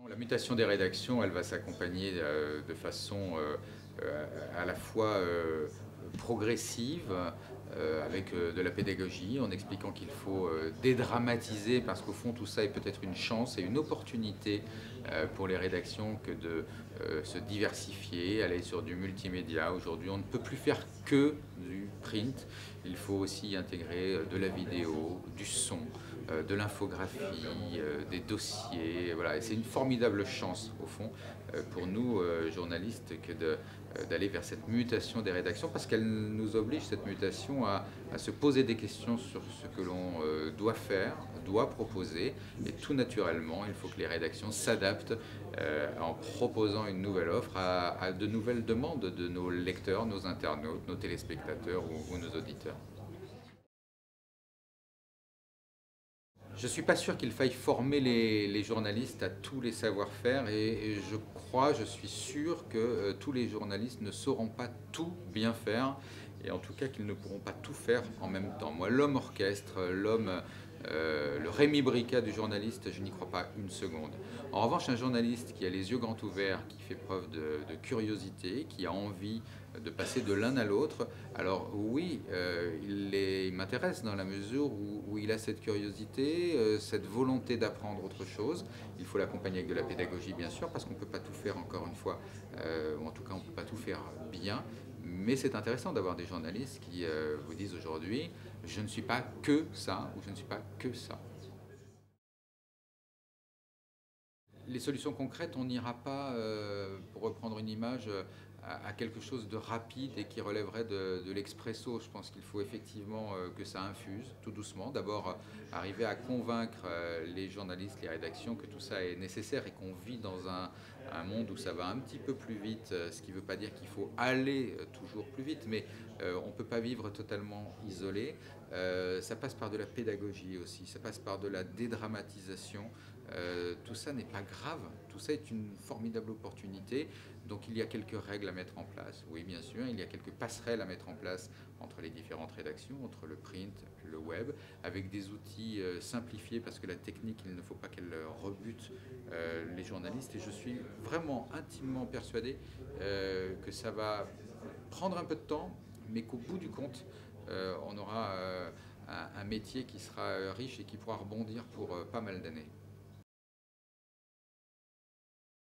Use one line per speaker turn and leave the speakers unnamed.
La mutation des rédactions, elle va s'accompagner de façon à la fois progressive, avec de la pédagogie, en expliquant qu'il faut dédramatiser, parce qu'au fond tout ça est peut-être une chance et une opportunité pour les rédactions que de se diversifier, aller sur du multimédia. Aujourd'hui, on ne peut plus faire que du print, il faut aussi intégrer de la vidéo, du son, de l'infographie, des dossiers. Voilà. Et c'est une formidable chance, au fond, pour nous, journalistes, que d'aller vers cette mutation des rédactions, parce qu'elle nous oblige, cette mutation, à se poser des questions sur ce que l'on doit faire, doit proposer. Et tout naturellement, il faut que les rédactions s'adaptent en proposant une nouvelle offre à de nouvelles demandes de nos lecteurs, nos internautes, nos téléspectateurs ou nos auditeurs. Je ne suis pas sûr qu'il faille former les journalistes à tous les savoir-faire et je suis sûr que tous les journalistes ne sauront pas tout bien faire et en tout cas qu'ils ne pourront pas tout faire en même temps. Moi, l'homme orchestre, le Rémi Brichat du journaliste, je n'y crois pas une seconde. En revanche, un journaliste qui a les yeux grands ouverts, qui fait preuve de curiosité, qui a envie de passer de l'un à l'autre, alors oui, il m'intéresse dans la mesure où il a cette curiosité, cette volonté d'apprendre autre chose. Il faut l'accompagner avec de la pédagogie, bien sûr, parce qu'on ne peut pas tout faire, encore une fois, ou en tout cas on ne peut pas tout faire bien. Mais c'est intéressant d'avoir des journalistes qui vous disent aujourd'hui « je ne suis pas que ça » ou « je ne suis pas que ça ». Les solutions concrètes, on n'ira pas, pour reprendre une image, à quelque chose de rapide et qui relèverait de l'expresso. Je pense qu'il faut effectivement que ça infuse tout doucement. D'abord, arriver à convaincre les journalistes, les rédactions que tout ça est nécessaire et qu'on vit dans un monde où ça va un petit peu plus vite, ce qui ne veut pas dire qu'il faut aller toujours plus vite, mais on ne peut pas vivre totalement isolé. Ça passe par de la pédagogie aussi, ça passe par de la dédramatisation. Tout ça n'est pas grave, tout ça est une formidable opportunité. Donc il y a quelques règles à mettre en place, oui bien sûr, il y a quelques passerelles à mettre en place entre les différentes rédactions, entre le print, le web, avec des outils simplifiés, parce que la technique, il ne faut pas qu'elle rebute les journalistes. Et je suis vraiment intimement persuadé que ça va prendre un peu de temps, mais qu'au bout du compte, on aura un métier qui sera riche et qui pourra rebondir pour pas mal d'années.